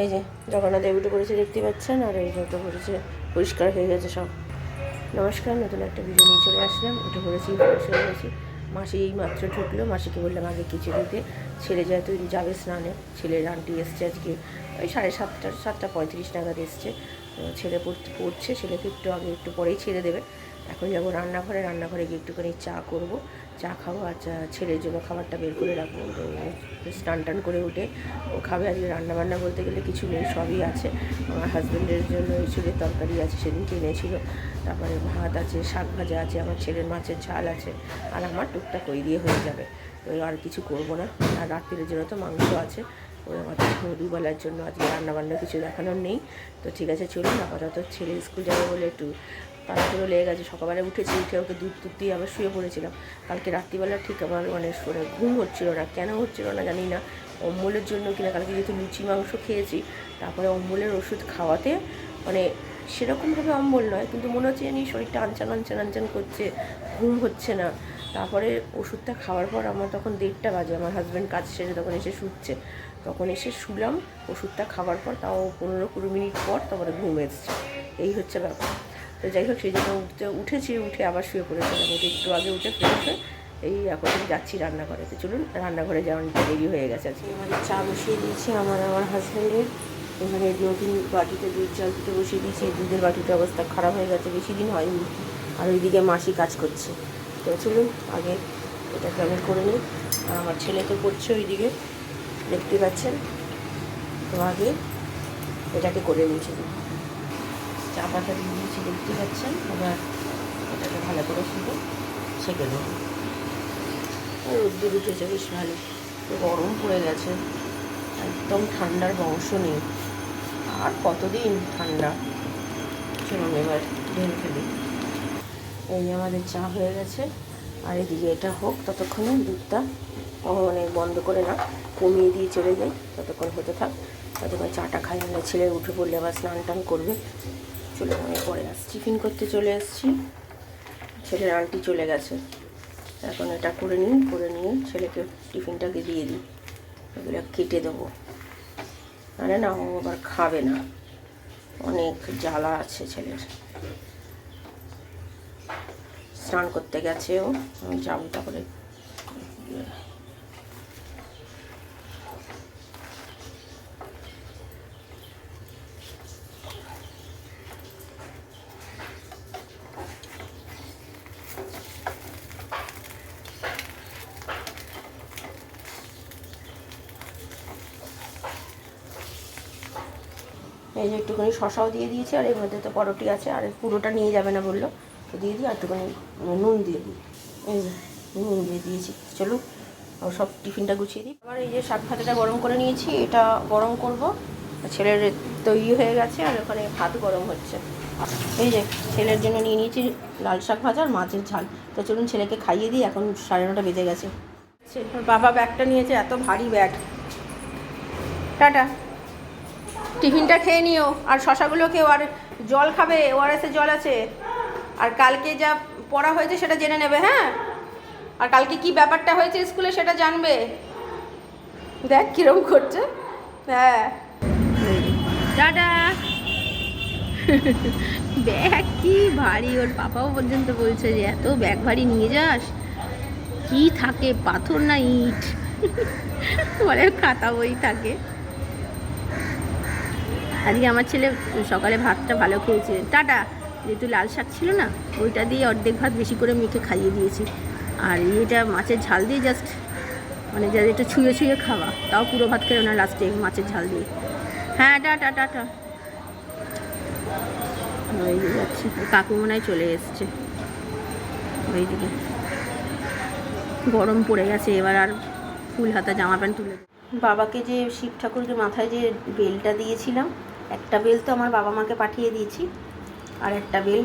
এই যে জগন্নাথ উঠে পড়েছে দেখতে পাচ্ছেন, আর এই যে উঠে পড়েছে, পরিষ্কার হয়ে গেছে সব। নমস্কার, নতুন একটা ভিডিও নিয়ে চলে আসলাম। উঠে পড়েছি, ফ্রেশ হয়ে গেছি। মাসি এই মাত্র ঢুকলো, মাসিকে বললাম আগে কিছু দিতে। ছেলে যেহেতু যাবে স্নানে, ছেলের আন্টি এসছে আজকে ওই 7:30 নাগাদ এসছে। তো ছেলে পড়ছে, ছেলেকে একটু পরেই ছেড়ে দেবে। এখন যাবো রান্নাঘরে গিয়ে একটুখানি চা করব, চা খাবো, আর ছেলের জন্য খাবারটা বের করে রাখবো। তো স্নান টান করে উঠে ও খাবে। আজকে রান্নাবান্না বলতে গেলে কিছু নেই, সবই আছে। আমার হাজব্যান্ডের জন্য এসবের তরকারি আছে, সেদিনকে এনেছিল। তারপরে ভাত আছে, শাক ভাজা আছে, আমার ছেলের মাছের ঝাল আছে, আর আমার টুকটাক ওই দিয়ে হয়ে যাবে। তো আর কিছু করব না। আর রাত্রির জন্য তো মাংস আছে, ওই আমাদের দুবেলার জন্য আজকে রান্নাবান্না কিছু দেখানোর নেই। তো ঠিক আছে, চলুন। আপাতত ছেলে স্কুল যাবে বলে একটু তাড়াহুড়ো লেগে গেছে। সকালবেলা উঠে ওকে দুধ দিয়ে আবার শুয়ে পড়েছিলাম। কালকে রাত্রিবেলা ঠিক আমার ঘুম হচ্ছিল না, কেন হচ্ছিল না জানি না। অম্বলের জন্য কিনা, কালকে যেহেতু লুচি মাংস খেয়েছি, তারপরে অম্বলের ওষুধ খাওয়াতে সেরকমভাবে অম্বল নয়, কিন্তু মনে হচ্ছে জানি শরীরটা আনচান করছে, ঘুম হচ্ছে না। তারপরে ওষুধটা খাওয়ার পর আমার তখন 1:30 বাজে, আমার হাজব্যান্ড কাজ সেরে তখন এসে শুচ্ছে। তখন এসে শুলাম, ওষুধটা খাওয়ার পর তাও 15-20 মিনিট পর তারপরে ঘুম এসছে। এই হচ্ছে ব্যাপার। তো যাই হোক, সেই জন্য উঠে আবার শুয়ে পড়েছিলাম। একটু আগে উঠে ফ্রেশ হয়ে এই এখন যাচ্ছি রান্নাঘরে। তো চলুন, রান্নাঘরে যাওয়াটা দেরি হয়ে গেছে আজকে। আমাদের চা বসিয়ে দিয়েছি আমার হাজব্যান্ডের। এখানে নতুন বাটিতে দুধ জল দিতে বসিয়ে দিয়েছি। দুধের বাটিতে অবস্থা খারাপ হয়ে গেছে, বেশি দিন হয়নি। আর ওইদিকে মাসি কাজ করছে। তো চলুন আগে এটাকে আমি করে নিই। আর আমার ছেলে তো পড়ছে ওইদিকে, দেখতে পাচ্ছেন। তো আগে এটাকে করে নিয়েছি, চা পাতা দিয়ে দিয়েছি দেখতে পাচ্ছেন। এবার এটাকে ভালো করে শুধু সেঁকে নেব। আর রোদ্দুর উঠেছে বেশ ভালো, গরম পড়ে গেছে, একদম ঠান্ডার বংশ নেই। আর কতদিন ঠান্ডা। চলুন এবার ঢেলে ফেলি। এই আমাদের চা হয়ে গেছে, আর এদিকে এটা হোক ততক্ষণে। দুধটা বন্ধ করে না, কমিয়ে দিয়ে চলে যাই, ততক্ষণ হতে থাক। ততক্ষণ চাটা খাই। আমরা ছেলে উঠে পড়লে আবার স্নান টান করবে। চলে আমি পরে আসছি, টিফিন করতে চলে এসেছি। ছেলের আন্টি চলে গেছে, এখন এটা করে নিয়ে ছেলেকে টিফিনটাকে দিয়ে দিই। এগুলো কেটে দেবো, আরে না ও আবার খাবে না, অনেক জ্বালা আছে ছেলের। স্নান করতে গেছে ও, আমি যাবো তারপরে। এই যে একটুখানি শশাও দিয়ে দিয়েছি, আর এর মধ্যে তো পরোটি আছে, আর পুরোটা নিয়ে যাবে না বললো, তো দিয়ে দিই। আর একটুখানি নুন দিয়ে দিই, এই যে নুন দিয়ে দিয়েছি। চলুন সব টিফিনটা গুছিয়ে দিই। আবার এই যে শাক ভাজাটা গরম করে নিয়েছি, এটা গরম করব। ছেলের তৈরি হয়ে গেছে, আর ওখানে ভাত গরম হচ্ছে। এই যে ছেলের জন্য নিয়ে নিয়েছি লাল শাক ভাজা আর মাছের ঝাল। তো চলুন ছেলেকে খাইয়ে দিই, এখন 9:30 বেজে গেছে। বাবা ব্যাগটা নিয়েছে, এত ভারী ব্যাগ। টাটা, টিফিনটা খেয়ে নিও, আর শশাগুলো খেও, আর জল খাবে, ওআরএসের জল আছে। আর কালকে যা পড়া হয়েছে সেটা জেনে নেবে, হ্যাঁ। আর কালকে কি ব্যাপারটা হয়েছে স্কুলে সেটা জানবে। দেখ কিরম করছে, হ্যাঁ। টাটা। ব্যাগ কি ভারী, ওর পাপাও পর্যন্ত বলছে যে এত ব্যাগ ভারী নিয়ে যাস, কি থাকে পাথর না ইট। বলে খাতা বই থাকে। আজকে আমার ছেলে সকালে ভাতটা ভালো খেয়েছে। টাটা। যেহেতু লাল শাক ছিল না, ওইটা দিয়ে অর্ধেক ভাত বেশি করে মেখে খাইয়ে দিয়েছি। আর এটা মাছের ঝাল দিয়ে জাস্ট যা একটু ছুঁয়ে খাওয়া, তাও পুরো ভাত খেলো না লাস্টে মাছের ঝাল দিয়ে। হ্যাঁ টাটা টাটা। ওই দিকে যাচ্ছে, কাকু মনে হয় চলে এসছে ওইদিকে। গরম পড়ে গেছে, এবার আর ফুল হাতা জামা প্যান্ট তুলে। বাবাকে যে শিব ঠাকুরকে মাথায় যে বেলটা দিয়েছিলাম, একটা বেল তো আমার বাবা মাকে পাঠিয়ে দিয়েছি, আর একটা বেল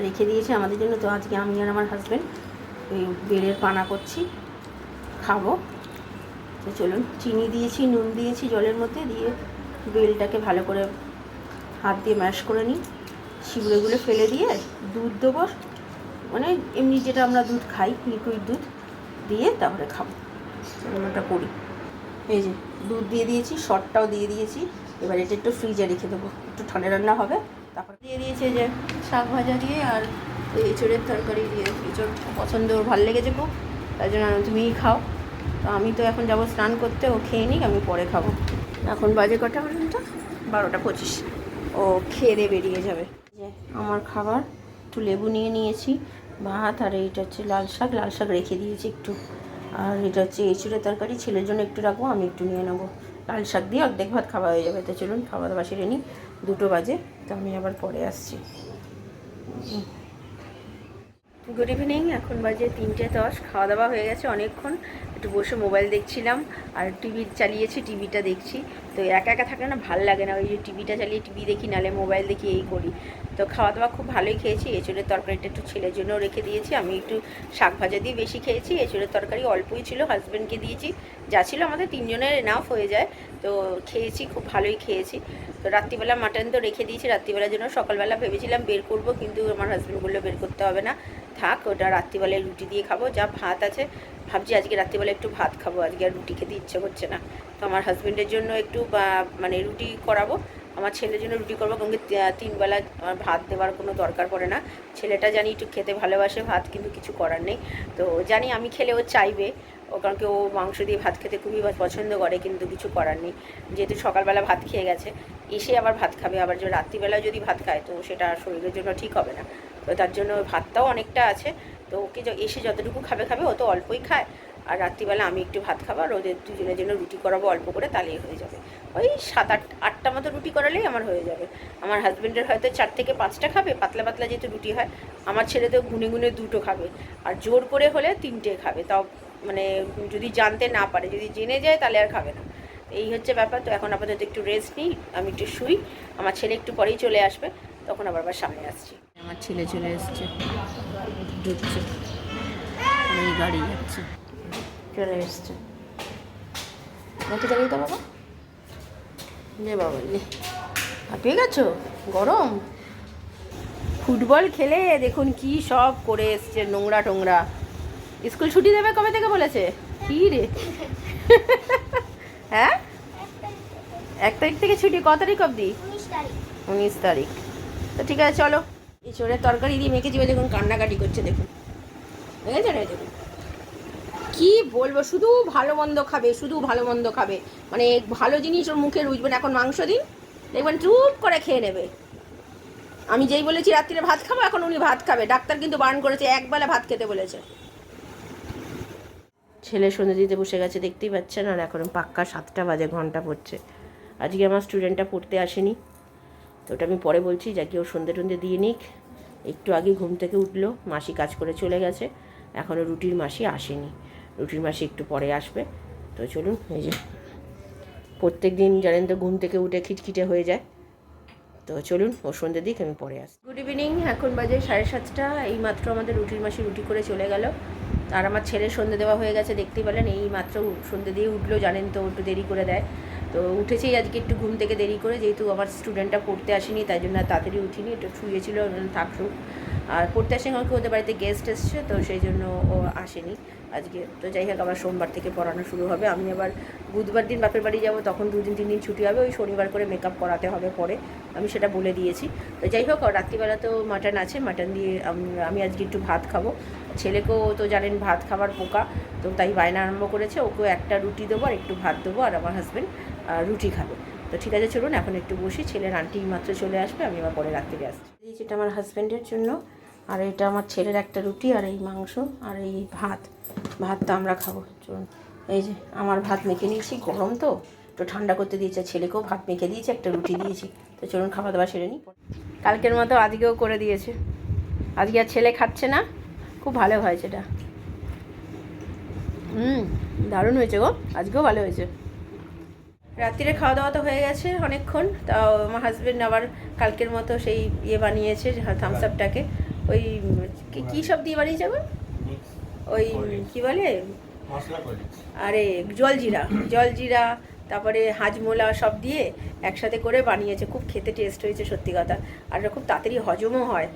রেখে দিয়েছি আমাদের জন্য। তো আজকে আমি আর আমার হাজব্যান্ড ওই বেলের পানা করছি, খাবো। তো চলুন, চিনি দিয়েছি, নুন দিয়েছি জলের মধ্যে, দিয়ে বেলটাকে ভালো করে হাত দিয়ে ম্যাশ করে নিই। শিবড়েগুলো ফেলে দিয়ে দুধ দেবো, এমনি যেটা আমরা দুধ খাই, লিকুইড দুধ দিয়ে তারপরে খাবো। ওটা করি। এই যে দুধ দিয়ে দিয়েছি, শর্টটাও দিয়ে দিয়েছি, এবার এটা একটু ফ্রিজে রেখে দেবো, একটু ঠান্ডা রান্না হবে। তারপর দিয়ে দিয়েছে যে শাক ভাজা দিয়ে আর এঁচড়ের তরকারি দিয়ে। এঁচড় পছন্দ, ওর ভালো লেগেছে খুব, তাই জন্য তুমিই খাও। তো আমি তো এখন যাবো স্নান করতে, ও খেয়ে নিক, আমি পরে খাবো। এখন বাজে কটা ঘন্টা, 12টা 25। ও খেয়ে দিয়ে বেরিয়ে যাবে। যে আমার খাবার, একটু লেবু নিয়ে নিয়েছি, ভাত, আর এইটা হচ্ছে লাল শাক রেখে দিয়েছি একটু, আর এটা হচ্ছে এঁচড়ের তরকারি, ছেলের জন্য একটু রাখবো, আমি একটু নিয়ে নেবো। লাল শাক দিয়ে অর্ধেক ভাত খাওয়া হয়ে যাবে। তো চলুন খাওয়া দাওয়া সেরে নিই, 2টো বাজে, তো আমি আবার পরে আসছি। গুড ইভিনিং, এখন বাজে 3টে 10। খাওয়া দাওয়া হয়ে গেছে অনেকক্ষণ, একটু বসে মোবাইল দেখছিলাম আর টিভি চালিয়েছি, টিভিটা দেখছি। তো একা একা থাকলে না ভাল লাগে না, ওই যে টিভিটা চালিয়ে টিভি দেখি, নাহলে মোবাইল দেখি, এই করি। তো খাওয়া দাওয়া খুব ভালোই খেয়েছি। এঁচড়ের তরকারিটা একটু ছেলের জন্য রেখে দিয়েছি, আমি একটু শাক ভাজা দিয়ে বেশি খেয়েছি। এঁচড়ের তরকারি অল্পই ছিল, হাজব্যান্ডকে দিয়েছি, যা ছিল আমাদের 3জনের এনাফ হয়ে যায়। তো খেয়েছি, খুব ভালোই খেয়েছি। তো রাত্রিবেলা মাটন তো রেখে দিয়েছি রাত্রিবেলার জন্য। সকালবেলা ভেবেছিলাম বের করব, কিন্তু আমার হাজব্যান্ড বললো বের করতে হবে না, থাক, ওটা রাত্রিবেলায় রুটি দিয়ে খাবো। যা ভাত আছে, ভাবছি আজকে রাত্রিবেলা একটু ভাত খাবো, আজকে আর রুটি খেতে ইচ্ছে করছে না। তো আমার হাজব্যান্ডের জন্য একটু মানে রুটি করাবো, আমার ছেলের জন্য রুটি করবো, কারণ 3 বেলা আমার ভাত দেওয়ার কোনো দরকার পড়ে না। ছেলেটা জানি একটু খেতে ভালোবাসে ভাত, কিন্তু কিছু করার নেই। তো জানি আমি খেলে ও চাইবে, ও কারণ কি ও মাংস দিয়ে ভাত খেতে খুবই পছন্দ করে, কিন্তু কিছু করার নেই। যেহেতু সকালবেলা ভাত খেয়ে গেছে, এসে আবার ভাত খাবে, আবার যে রাত্রিবেলা যদি ভাত খায় তো সেটা শরীরের জন্য ঠিক হবে না। তো তার জন্য ভাতটাও অনেকটা আছে। তো ওকে এসে যতটুকু খাবে, ও তো অল্পই খায়। আর রাত্রিবেলা আমি একটু ভাত খাবো, আর ওদের দুজনের জন্য রুটি করাবো অল্প করে, তাহলেই হয়ে যাবে। ওই 7-8টা মতো রুটি করালেই আমার হয়ে যাবে। আমার হাজব্যান্ডের হয়তো 4 থেকে 5টা খাবে, পাতলা পাতলা যেহেতু রুটি হয়। আমার ছেলে তো গুনে গুনে 2টো খাবে, আর জোর করে হলে 3টে খাবে। তাও মানে যদি জানতে না পারে, যদি জেনে যায় তাহলে আর খাবে না। এই হচ্ছে ব্যাপার। তো এখন আপাতত একটু রেস্ট নিই, আমি একটু শুই। আমার ছেলে একটু পরেই চলে আসবে, তখন আবার সামনে আসছি। আমার ছেলে চলে এসছে, ঢুকছে, এই গাড়ি যাচ্ছে, চলে এসছে। দাঁড়িয়ে তো বাবা, নে বাবা নে, হাঁপিয়ে গেছো, গরম। ফুটবল খেলে দেখুন কি সব করে এসছে, নোংরা টোংরা। স্কুল ছুটি দেবে কবে থেকে বলেছে? কি রে হ্যাঁ, 1 তারিখ থেকে ছুটি। ক তারিখ অবধি? 19 তারিখ। তো ঠিক আছে চলো। এঁচড়ের তরকারি দিয়ে মেখেছি, দেখুন কান্নাকাটি করছে, দেখুন বুঝেছেন? দেখুন কি বলবো, শুধু ভালো মন্দ খাবে, শুধু ভালো মন্দ খাবে, মানে ভালো জিনিস ওর মুখে রুচবে না। এখন মাংস দিন, দেখবেন চুপ করে খেয়ে নেবে। আমি যেই বলেছি রাত্রিরে ভাত খাবো, এখন উনি ভাত খাবে। ডাক্তার কিন্তু বারণ করেছে, একবেলা ভাত খেতে বলেছে। ছেলে সন্ধ্যে দিতে বসে গেছে, দেখতেই পাচ্ছেন। আর এখন পাক্কা 7টা বাজে, ঘন্টা পড়ছে। আজকে আমার স্টুডেন্টটা পড়তে আসেনি, তো ওটা আমি পরে বলছি, যাকে ও সন্ধ্যে টন্ধে দিয়ে নিক। একটু আগে ঘুম থেকে উঠলো, মাসি কাজ করে চলে গেছে, এখনও রুটির মাসি আসেনি। রুটির মাসি একটু পরে আসবে। তো চলুন, এই যে প্রত্যেক দিন জানেন তো ঘুম থেকে উঠে খিটখিটে হয়ে যায়। তো চলুন ও সন্ধ্যে দিক, আমি পরে আসি। গুড ইভিনিং, এখন বাজে 7:30। এই মাত্র আমাদের রুটির মাসি রুটি করে চলে গেল, আর আমার ছেলের সন্ধ্যে দেওয়া হয়ে গেছে, দেখতেই পেলেন। এই মাত্র সন্ধ্যে দিয়ে উঠলো, জানেন তো একটু দেরি করে দেয়। তো উঠেছেই আজকে একটু ঘুম থেকে দেরি করে, যেহেতু আমার স্টুডেন্টটা পড়তে আসেনি, তাই জন্য তাড়াতাড়ি উঠিনি, একটু শুয়েছিল, থাকুক। আর পড়তে আসেনি কারণ ওদের বাড়িতে গেস্ট এসছে, তো সেই জন্য ও আসেনি আজকে। তো যাই হোক, আবার সোমবার থেকে পড়ানো শুরু হবে। আমি আবার বুধবার দিন বাপের বাড়ি যাব, তখন 2-3 দিন ছুটি হবে। ওই শনিবার করে মেকআপ করাতে হবে পরে, আমি সেটা বলে দিয়েছি। তো যাই হোক, রাত্রিবেলা তো মাটন আছে, মাটন দিয়ে আমি আজকে একটু ভাত খাবো। ছেলেকেও তো জানেন ভাত খাবার পোকা, তো তাই বায়না আরম্ভ করেছে। ওকেও একটা রুটি দেবো আর একটু ভাত দেবো, আর আমার হাজব্যান্ড রুটি খাবে। তো ঠিক আছে চলুন, এখন একটু বসি। ছেলের আন্টি মাত্র চলে আসবে, আমি আবার পরে রাত্রিরে আসছি। যেটা আমার হাজব্যান্ডের জন্য, আর এটা আমার ছেলের একটা রুটি, আর এই মাংস, আর এই ভাতটা আমরা খাবো। চলুন, এই যে আমার ভাত মেখে নিয়েছি, গরম তো একটু ঠান্ডা করতে দিয়েছে। ছেলেকেও ভাত মেখে দিয়েছি, একটা রুটি দিয়েছি। তো চলুন খাওয়া দাওয়া সেরে নিই। কালকের মতো আজকেও করে দিয়েছে, আজকে আর ছেলে খাচ্ছে না, খুব ভালো হয়েছে এটা। দারুণ হয়েছে গো, আজকেও ভালো হয়েছে। রাত্রিরে খাওয়া দাওয়া তো হয়ে গেছে অনেকক্ষণ। তাও আমার হাজব্যান্ড আবার কালকের মতো সেই বানিয়েছে, থামস আপটাকে ওই কী সব দিয়ে বানিয়েছে গো, ওই কী বলে, আরে জলজিরা, তারপরে হাজমোলা সব দিয়ে একসাথে করে বানিয়েছে। খুব খেতে টেস্ট হয়েছে সত্যি কথা, আর এটা খুব তাড়াতাড়ি হজমও হয়।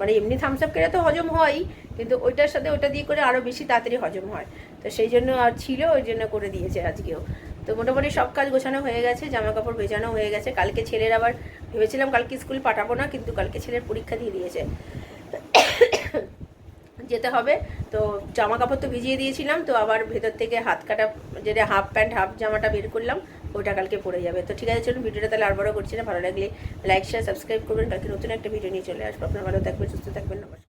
মানে এমনি থামস আপ খেলে তো হজম হয়ই, কিন্তু ওইটার সাথে ওটা দিয়ে করে আরও বেশি তাড়াতাড়ি হজম হয়। তো সেই জন্য আর ছিল, ওই জন্য করে দিয়েছে আজকেও। তো মোটামুটি সব কাজ গোছানো হয়ে গেছে, জামা কাপড় ভেজানো হয়ে গেছে। কালকে ছেলের আবার ভেবেছিলাম কালকে স্কুল পাঠাবো না, কিন্তু কালকে ছেলের পরীক্ষা দিয়ে দিয়েছে, যেতে হবে। তো জামা কাপড় তো ভিজিয়ে দিয়েছিলাম, তো আবার ভেতর থেকে হাত কাটা যেটা হাফ প্যান্ট হাফ জামাটা বের করলাম, ওটা কালকে পরে যাবে। তো ঠিক আছে, চলুন ভিডিওটা তাহলে আর বড় করছি না। ভালো লাগলে লাইক শেয়ার সাবস্ক্রাইব করবেন। কালকে নতুন একটা ভিডিও নিয়ে চলে আসবো। আপনারা ভালো থাকবেন, সুস্থ থাকবেন, নমস্কার।